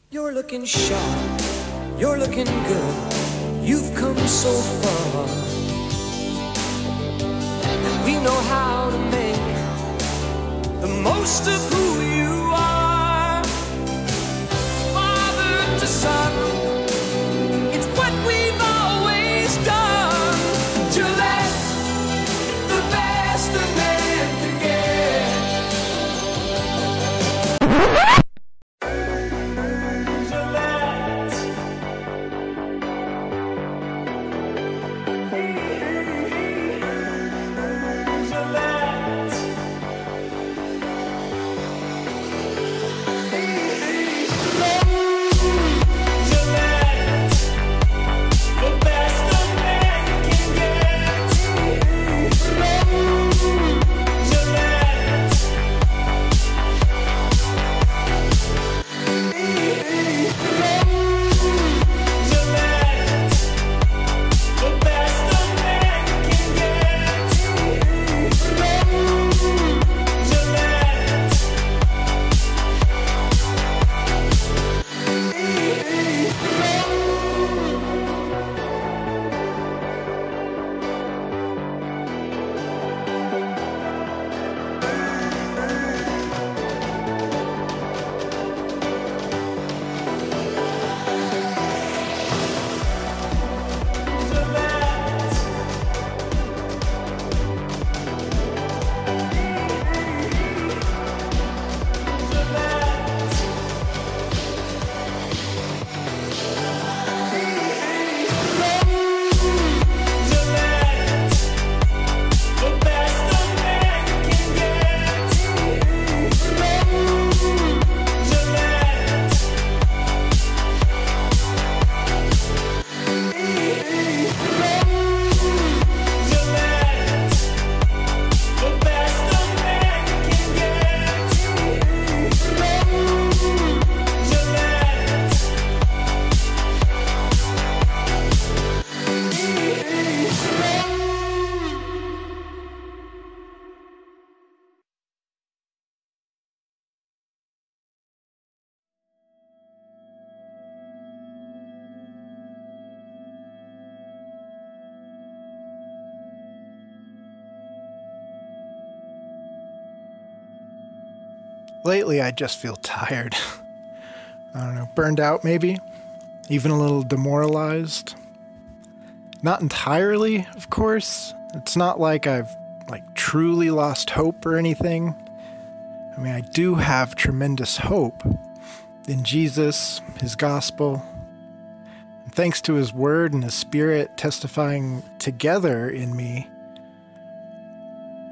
You're looking sharp, you're looking good, you've come so far. And we know how to make the most of who you are. Father to son, it's what we've always done. To let the best a man can get. Lately, I just feel tired. I don't know, burned out maybe? Even a little demoralized? Not entirely, of course. It's not like I've, truly lost hope or anything. I mean, I do have tremendous hope in Jesus, His gospel. And thanks to His word and His Spirit testifying together in me,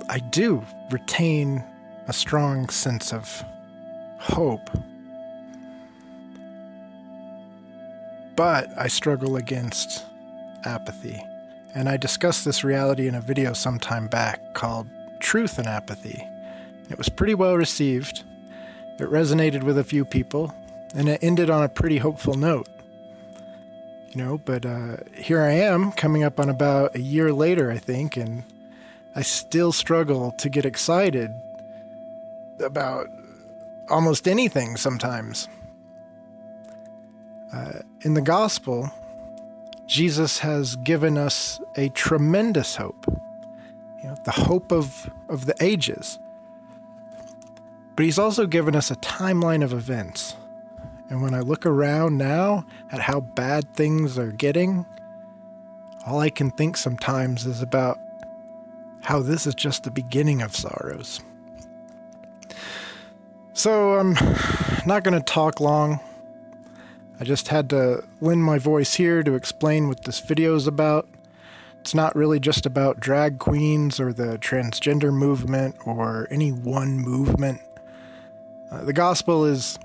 I do retain a strong sense of hope. But I struggle against apathy. And I discussed this reality in a video some time back called Truth and Apathy. It was pretty well received. It resonated with a few people, and it ended on a pretty hopeful note. But here I am, coming up on about a year later, I think, and I still struggle to get excited about almost anything sometimes. In the gospel, Jesus has given us a tremendous hope, the hope of the ages. But He's also given us a timeline of events. And when I look around now at how bad things are getting, all I can think sometimes is about how this is just the beginning of sorrows. So I'm not going to talk long. I just had to lend my voice here to explain what this video is about. It's not really just about drag queens or the transgender movement or any one movement. The gospel is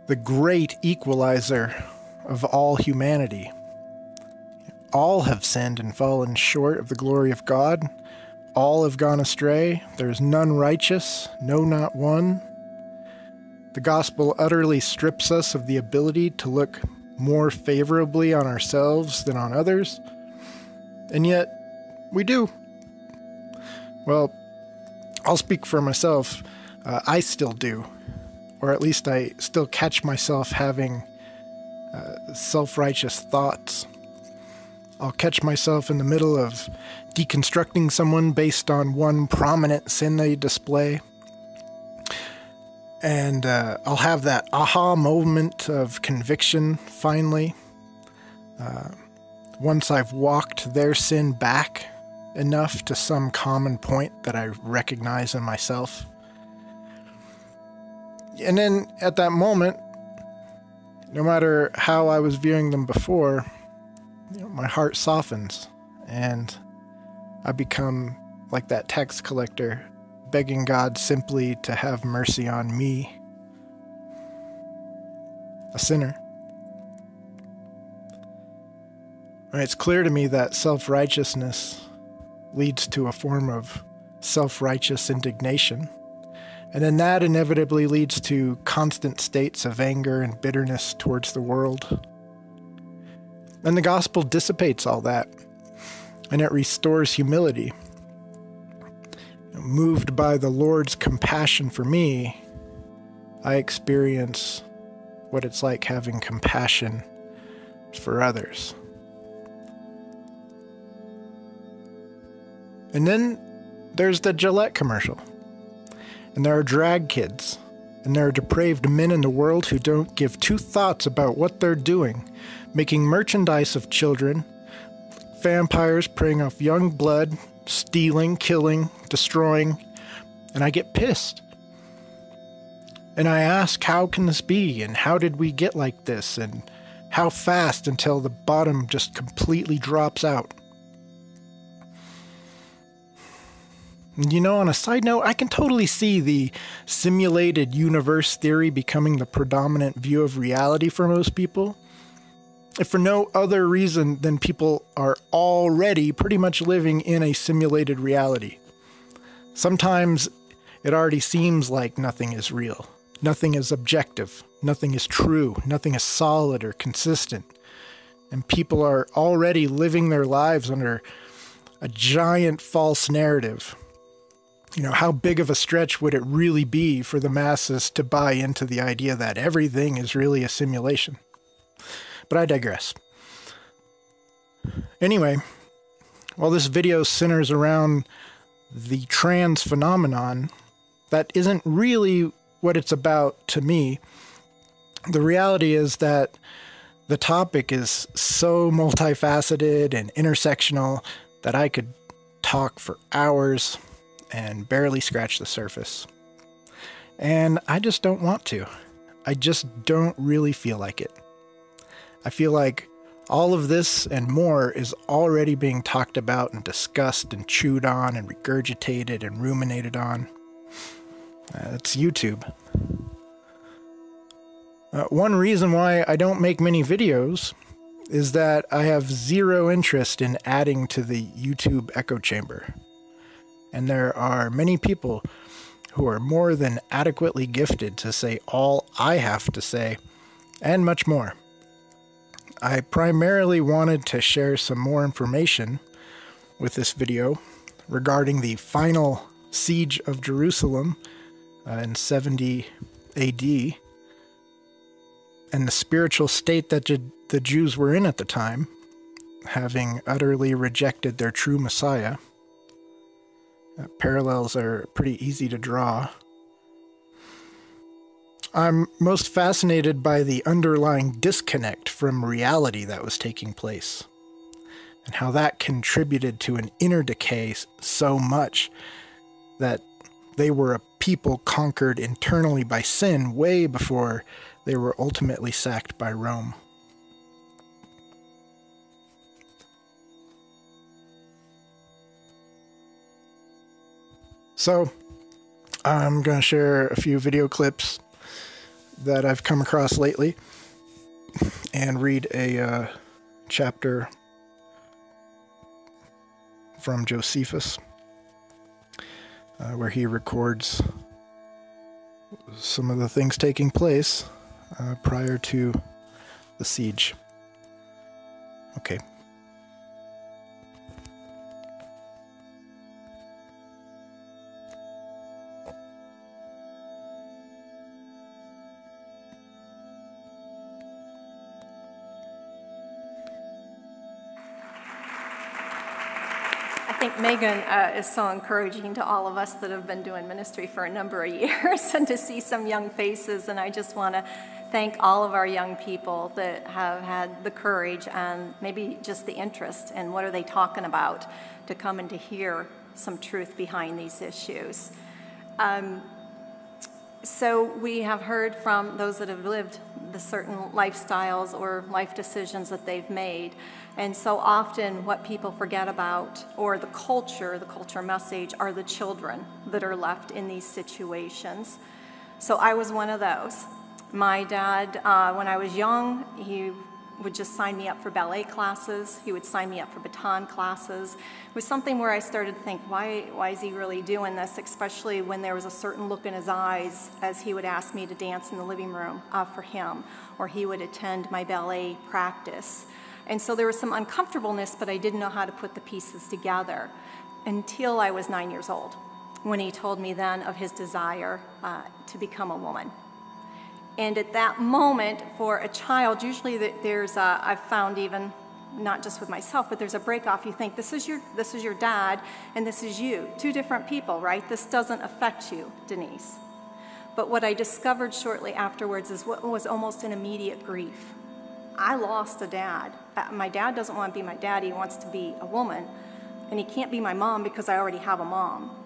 the great equalizer of all humanity. All have sinned and fallen short of the glory of God. All have gone astray. There is none righteous, no, not one. The gospel utterly strips us of the ability to look more favorably on ourselves than on others. And yet, we do. Well, I'll speak for myself. I still do. or at least I still catch myself having self-righteous thoughts. I'll catch myself in the middle of deconstructing someone based on one prominent sin they display. And I'll have that aha moment of conviction finally. Once I've walked their sin back enough to some common point that I recognize in myself. And then at that moment, no matter how I was viewing them before, my heart softens and I become like that tax collector, begging God simply to have mercy on me, a sinner. It's clear to me that self-righteousness leads to a form of self-righteous indignation, and then that inevitably leads to constant states of anger and bitterness towards the world. And the gospel dissipates all that, and it restores humility. Moved by the Lord's compassion for me, I experience what it's like having compassion for others. And then there's the Gillette commercial. And there are drag kids. And there are depraved men in the world who don't give two thoughts about what they're doing, making merchandise of children, vampires preying off young blood, stealing, killing, destroying, and I get pissed. And I ask, how can this be? And how did we get like this? And how fast until the bottom just completely drops out? On a side note, I can totally see the simulated universe theory becoming the predominant view of reality for most people. If for no other reason than people are already pretty much living in a simulated reality. Sometimes it already seems like nothing is real. Nothing is objective. Nothing is true. Nothing is solid or consistent. And people are already living their lives under a giant false narrative. How big of a stretch would it really be for the masses to buy into the idea that everything is really a simulation? But I digress. Anyway, while this video centers around the trans phenomenon, that isn't really what it's about to me. The reality is that the topic is so multifaceted and intersectional that I could talk for hours and barely scratch the surface. And I just don't want to. I just don't really feel like it. I feel like all of this and more is already being talked about and discussed and chewed on and regurgitated and ruminated on. It's YouTube. One reason why I don't make many videos is that I have zero interest in adding to the YouTube echo chamber. And there are many people who are more than adequately gifted to say all I have to say, and much more. I primarily wanted to share some more information with this video regarding the final siege of Jerusalem in 70 AD and the spiritual state that the Jews were in at the time, having utterly rejected their true Messiah. Parallels are pretty easy to draw. I'm most fascinated by the underlying disconnect from reality that was taking place, and how that contributed to an inner decay so much that they were a people conquered internally by sin way before they were ultimately sacked by Rome. So, I'm going to share a few video clips that I've come across lately and read a chapter from Josephus where he records some of the things taking place prior to the siege. Okay. think Megan is so encouraging to all of us that have been doing ministry for a number of years, and to see some young faces. And I just want to thank all of our young people that have had the courage and maybe just the interest in what are they talking about to come and to hear some truth behind these issues. So we have heard from those that have lived the certain lifestyles or life decisions that they've made. And so often what people forget about, or the culture message, are the children that are left in these situations. So I was one of those. My dad, when I was young, he would just sign me up for ballet classes. He would sign me up for baton classes. It was something where I started to think, why is he really doing this? Especially when there was a certain look in his eyes as he would ask me to dance in the living room for him, or he would attend my ballet practice. And so there was some uncomfortableness, but I didn't know how to put the pieces together until I was 9 years old, when he told me then of his desire to become a woman. And at that moment, for a child, usually there's I've found, even not just with myself, but there's a break off. You think, this is your dad, and this is you. Two different people, right? This doesn't affect you, Denise. But what I discovered shortly afterwards is what was almost an immediate grief. I lost a dad. My dad doesn't want to be my dad. He wants to be a woman. And he can't be my mom because I already have a mom.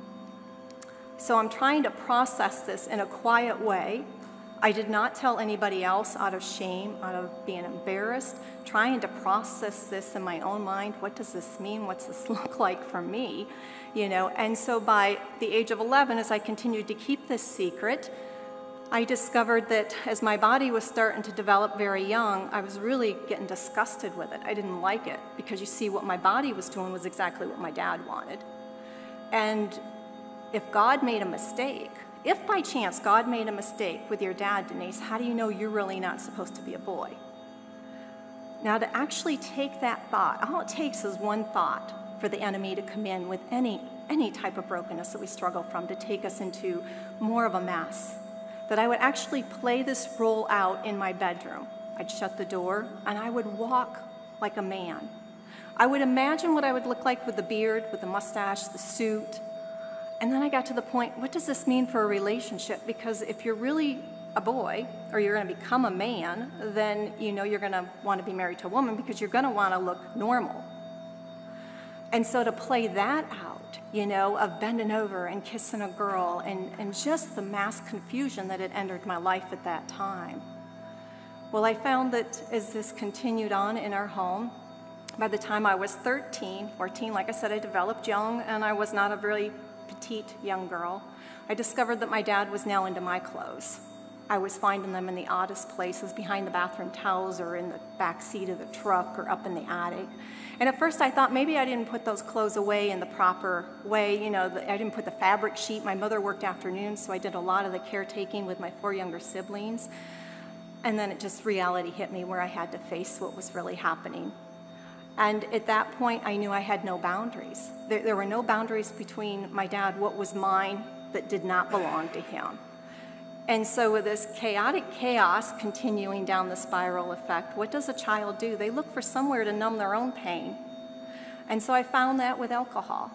So I'm trying to process this in a quiet way. I did not tell anybody else out of shame, out of being embarrassed, trying to process this in my own mind. What does this mean? What's this look like for me? You know, and so by the age of 11, as I continued to keep this secret, I discovered that as my body was starting to develop very young, I was really getting disgusted with it. I didn't like it, because you see, what my body was doing was exactly what my dad wanted. And if God made a mistake, if by chance God made a mistake with your dad, Denise, how do you know you're really not supposed to be a boy? Now, to actually take that thought, all it takes is one thought for the enemy to come in with any type of brokenness that we struggle from, to take us into more of a mess. That I would actually play this role out in my bedroom. I'd shut the door, and I would walk like a man. I would imagine what I would look like with the beard, with the mustache, the suit. And then I got to the point, what does this mean for a relationship? Because if you're really a boy, or you're going to become a man, then you know you're going to want to be married to a woman, because you're going to want to look normal. And so to play that out, you know, of bending over and kissing a girl, and just the mass confusion that had entered my life at that time. Well, I found that as this continued on in our home, by the time I was 13, 14, like I said, I developed young, and I was not a very petite young girl. I discovered that my dad was now into my clothes. I was finding them in the oddest places, behind the bathroom towels, or in the back seat of the truck, or up in the attic. And at first I thought maybe I didn't put those clothes away in the proper way. You know, I didn't put the fabric sheet. My mother worked afternoons, so I did a lot of the caretaking with my 4 younger siblings. And then reality hit me, where I had to face what was really happening. And at that point, I knew I had no boundaries. There were no boundaries between my dad, what was mine that did not belong to him. And so with this chaotic chaos continuing down the spiral effect, what does a child do? They look for somewhere to numb their own pain. And so I found that with alcohol.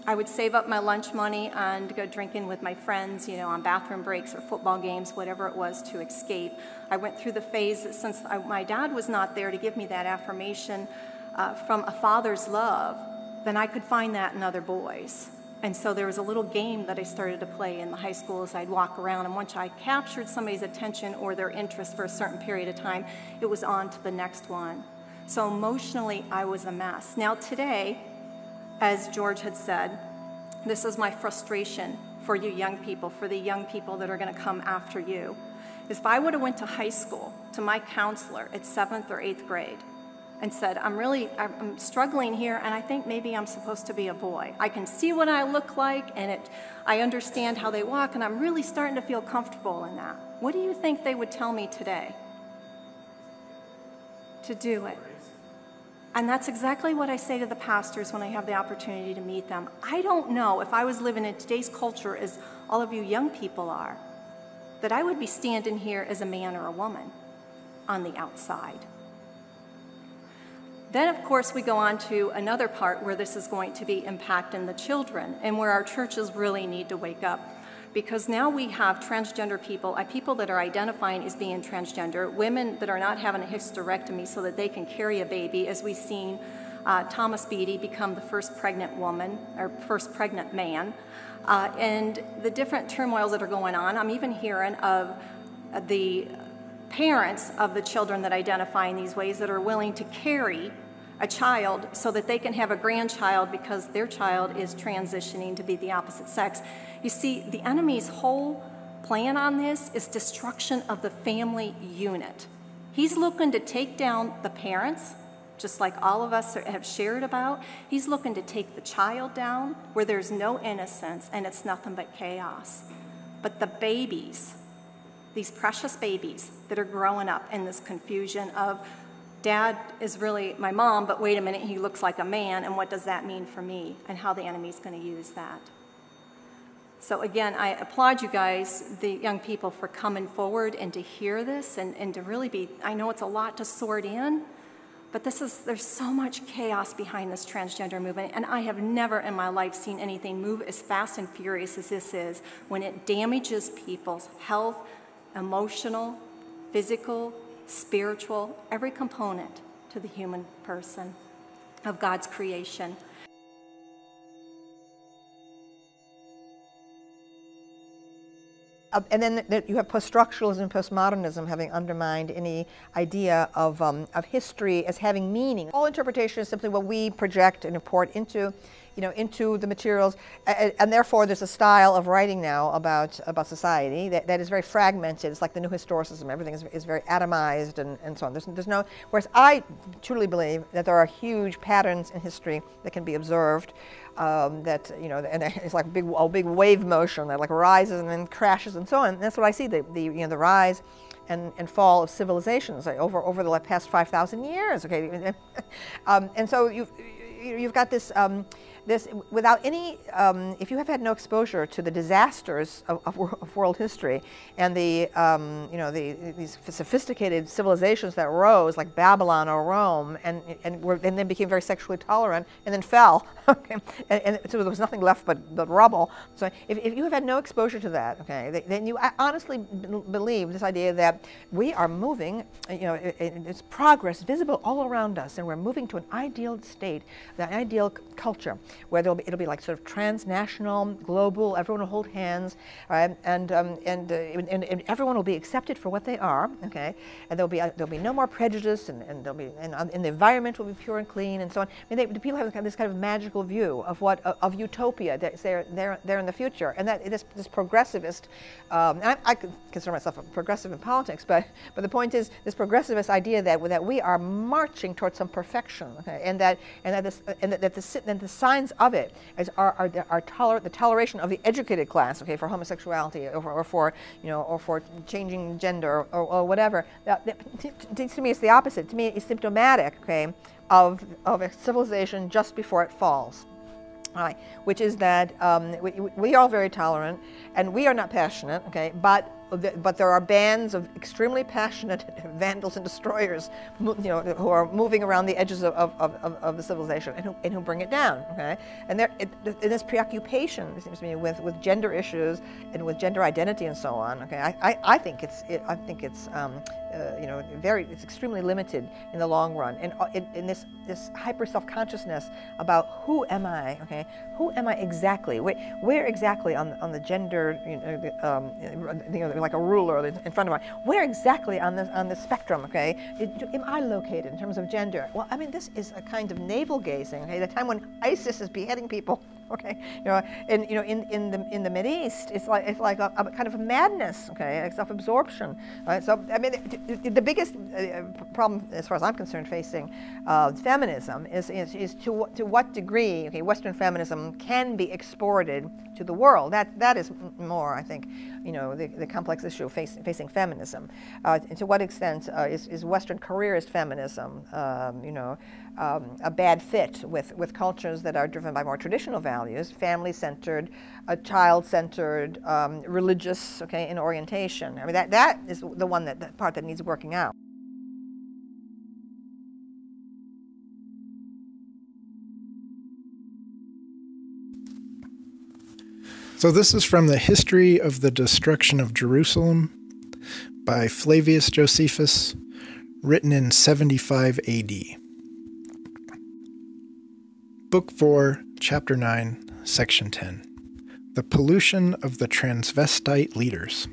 I would save up my lunch money and go drinking with my friends, you know, on bathroom breaks or football games, whatever it was, to escape. I went through the phase that since my dad was not there to give me that affirmation from a father's love, then I could find that in other boys. And so there was a little game that I started to play in the high school as I'd walk around, and once I captured somebody's attention or their interest for a certain period of time, it was on to the next one. So emotionally, I was a mess. Now today, as George had said, this is my frustration for you young people, for the young people that are going to come after you. If I would have went to high school, to my counselor at 7th or 8th grade, and said, I'm struggling here, and I think maybe I'm supposed to be a boy. I can see what I look like, and I understand how they walk, and I'm really starting to feel comfortable in that. What do you think they would tell me today? To do it. And that's exactly what I say to the pastors when I have the opportunity to meet them. I don't know if I was living in today's culture as all of you young people are, that I would be standing here as a man or a woman on the outside. Then, of course, we go on to another part where this is going to be impacting the children and where our churches really need to wake up. Because now we have transgender people, people that are identifying as being transgender, women that are not having a hysterectomy so that they can carry a baby, as we've seen Thomas Beatty become the first pregnant woman, or first pregnant man, and the different turmoils that are going on. I'm even hearing of the parents of the children that identify in these ways that are willing to carry a child so that they can have a grandchild because their child is transitioning to be the opposite sex. You see, the enemy's whole plan on this is destruction of the family unit. He's looking to take down the parents, just like all of us have shared about. He's looking to take the child down where there's no innocence and it's nothing but chaos. But the babies, these precious babies that are growing up in this confusion of Dad is really my mom, but wait a minute, he looks like a man, and what does that mean for me, and how the enemy's going to use that. So again, I applaud you guys, the young people, for coming forward and to hear this and to really be, I know it's a lot to sort in, but there's so much chaos behind this transgender movement, and I have never in my life seen anything move as fast and furious as this is when it damages people's health, emotional, physical, spiritual, every component to the human person of God's creation. And then you have post-structuralism, postmodernism having undermined any idea of history as having meaning. All interpretation is simply what we project and import into the materials, and therefore there's a style of writing now about society that is very fragmented. It's like the new historicism. Everything is very atomized and so on. There's no. Whereas I truly believe that there are huge patterns in history that can be observed. And it's like a big wave motion that like rises and then crashes and so on. And that's what I see, the rise and fall of civilizations over the past 5,000 years. Okay, and so you've got this without any, if you have had no exposure to the disasters of world history and these sophisticated civilizations that rose like Babylon or Rome and then became very sexually tolerant and then fell, okay, and so there was nothing left but rubble. So if you have had no exposure to that, okay, then you honestly believe this idea that we are moving, it's progress visible all around us, and we're moving to an ideal state, the ideal culture, where it'll be like sort of transnational, global. Everyone will hold hands, right? And everyone will be accepted for what they are. Okay, and there'll be no more prejudice, and the environment will be pure and clean, and so on. I mean, the people have this kind of magical view of utopia that's there in the future, and that this progressivist. And I consider myself a progressive in politics, but the point is this progressivist idea that we are marching towards some perfection, okay? and that the signs of it are the toleration of the educated class, okay, for homosexuality or for changing gender or whatever. To me, it's the opposite. To me, it's symptomatic, okay, of a civilization just before it falls. Right, which is that we are very tolerant and we are not passionate, okay, but there are bands of extremely passionate vandals and destroyers, who are moving around the edges of the civilization and who bring it down, okay, and this preoccupation, it seems to me, with gender issues and with gender identity and so on, okay, I think it's it's extremely limited in the long run, and in this hyper self-consciousness about who am I, okay, who am I exactly, where exactly on the gender, like a ruler in front of me, where exactly on the spectrum, okay, am I located in terms of gender? Well, I mean, this is a kind of navel gazing, okay, the time when ISIS is beheading people. Okay, in the Mideast, it's like a kind of a madness, okay, like self-absorption. Right? So I mean, the biggest problem, as far as I'm concerned, facing feminism is to what degree, okay, Western feminism can be exported to the world. That is more, I think, the complex issue facing feminism. And to what extent is Western careerist feminism, a bad fit with cultures that are driven by more traditional values, family-centered, child-centered, religious, okay, in orientation. I mean, that is the part that needs working out. So this is from the History of the Destruction of Jerusalem by Flavius Josephus, written in 75 AD. Book 4, Chapter 9, Section 10. The Pollution of the Transvestite Leaders.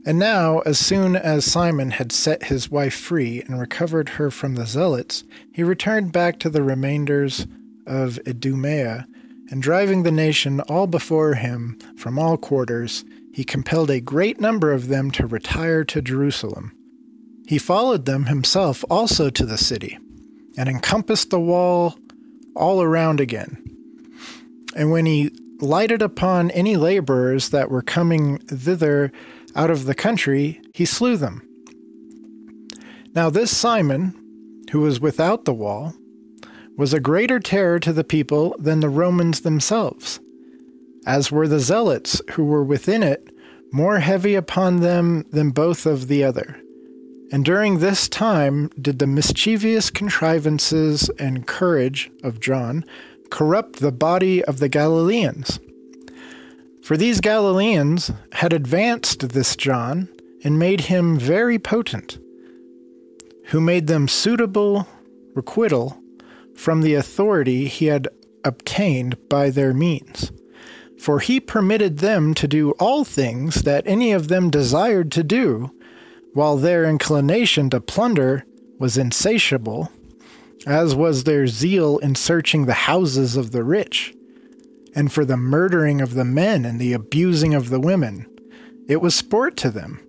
And now, as soon as Simon had set his wife free and recovered her from the zealots, he returned back to the remainders of Idumea, and driving the nation all before him from all quarters, he compelled a great number of them to retire to Jerusalem. He followed them himself also to the city, and encompassed the wall all around again. And when he lighted upon any laborers that were coming thither out of the country, he slew them. Now this Simon, who was without the wall, was a greater terror to the people than the Romans themselves, as were the zealots who were within it, more heavy upon them than both of the other. And during this time did the mischievous contrivances and courage of John corrupt the body of the Galileans. For these Galileans had advanced this John and made him very potent, who made them suitable requital from the authority he had obtained by their means. For he permitted them to do all things that any of them desired to do, while their inclination to plunder was insatiable, as was their zeal in searching the houses of the rich, and for the murdering of the men and the abusing of the women. It was sport to them.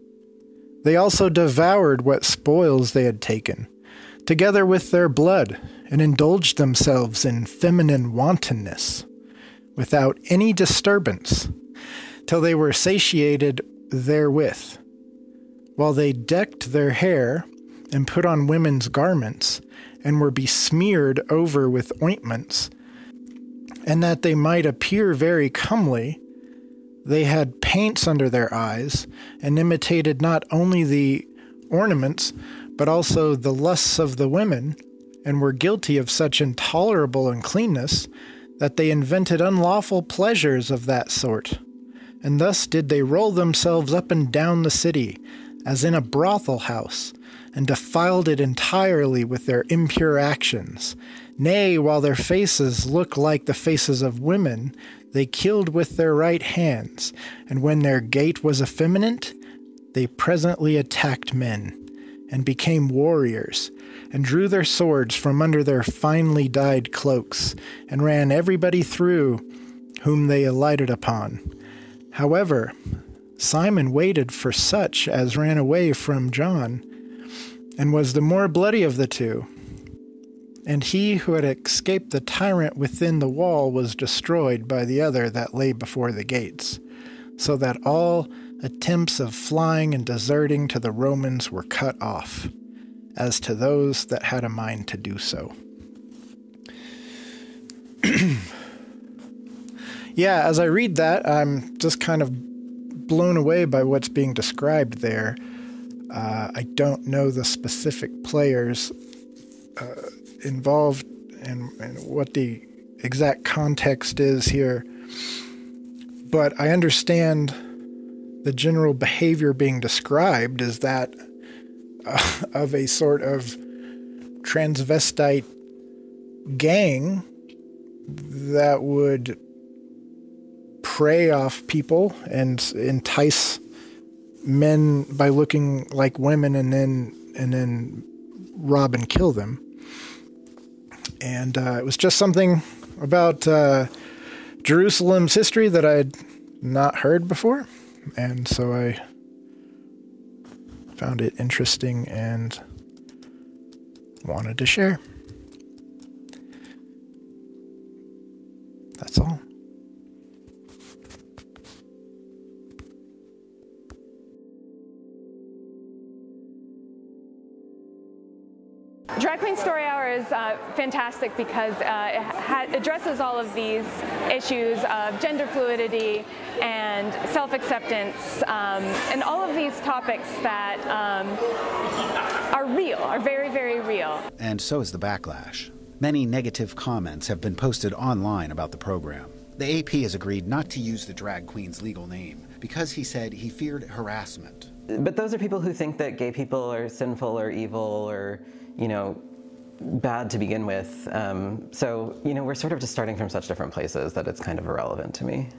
They also devoured what spoils they had taken, together with their blood, and indulged themselves in feminine wantonness, without any disturbance, till they were satiated therewith, while they decked their hair, and put on women's garments, and were besmeared over with ointments, and that they might appear very comely, they had paints under their eyes, and imitated not only the ornaments, but also the lusts of the women, and were guilty of such intolerable uncleanness, that they invented unlawful pleasures of that sort. And thus did they roll themselves up and down the city, as in a brothel house, and defiled it entirely with their impure actions. Nay, while their faces looked like the faces of women, they killed with their right hands, and when their gait was effeminate, they presently attacked men, and became warriors, and drew their swords from under their finely dyed cloaks, and ran everybody through whom they alighted upon. However, Simon waited for such as ran away from John, and was the more bloody of the two. And he who had escaped the tyrant within the wall was destroyed by the other that lay before the gates, so that all attempts of flying and deserting to the Romans were cut off, as to those that had a mind to do so. Yeah, as I read that, I'm just kind of blown away by what's being described there. I don't know the specific players involved and what the exact context is here, but I understand the general behavior being described is that of a sort of transvestite gang that would prey off people and entice men by looking like women and then rob and kill them. And it was just something about Jerusalem's history that I had not heard before. And so I found it interesting and wanted to share. That's all. Drag Queen Story Hour is fantastic because it addresses all of these issues of gender fluidity and self-acceptance and all of these topics that are real, are very, very real. And so is the backlash. Many negative comments have been posted online about the program. The AP has agreed not to use the drag queen's legal name because he said he feared harassment. But those are people who think that gay people are sinful or evil or, bad to begin with. So, we're sort of just starting from such different places that it's kind of irrelevant to me.